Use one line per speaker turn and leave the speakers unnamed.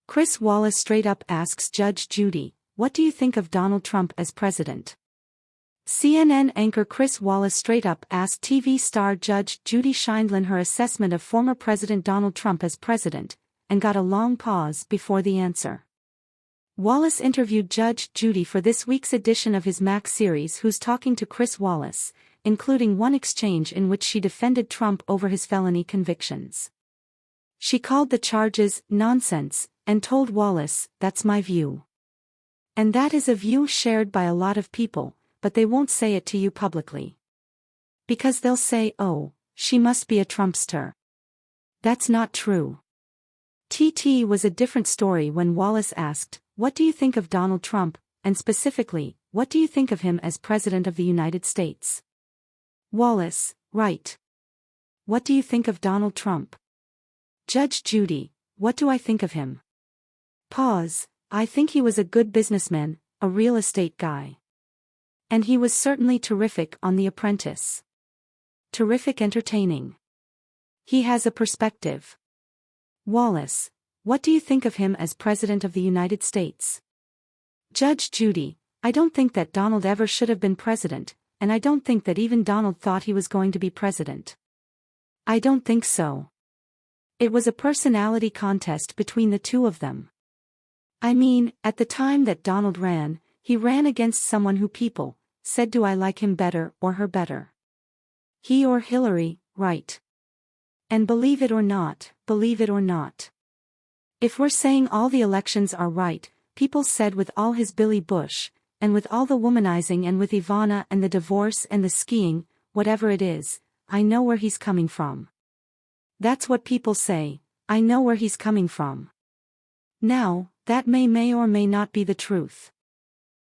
Chris Wallace straight up asks Judge Judy, "What do you think of Donald Trump as president?" CNN anchor Chris Wallace straight up asked TV star Judge Judy Sheindlin her assessment of former President Donald Trump as president, and got a long pause before the answer. Wallace interviewed Judge Judy for this week's edition of his Max series Who's Talking to Chris Wallace, including one exchange in which she defended Trump over his felony convictions. She called the charges nonsense, and told Wallace, "That's my view. And that is a view shared by a lot of people, but they won't say it to you publicly. Because they'll say, oh, she must be a Trumpster. That's not true." TT was a different story when Wallace asked, "What do you think of Donald Trump, and specifically, what do you think of him as President of the United States?" Wallace, right. "What do you think of Donald Trump?" Judge Judy, "What do I think of him?" Pause. "I think he was a good businessman, a real estate guy. And he was certainly terrific on The Apprentice. Terrific entertaining. He has a perspective." Wallace, "What do you think of him as President of the United States?" Judge Judy, "I don't think that Donald ever should have been president, and I don't think that even Donald thought he was going to be president. I don't think so. It was a personality contest between the two of them. I mean, at the time that Donald ran, he ran against someone who people said, do I like him better or her better? He or Hillary, right? And believe it or not, if we're saying all the elections are right, people said with all his Billy Bush, and with all the womanizing and with Ivana and the divorce and the skiing, whatever it is, I know where he's coming from. That's what people say, I know where he's coming from. Now, that may or may not be the truth.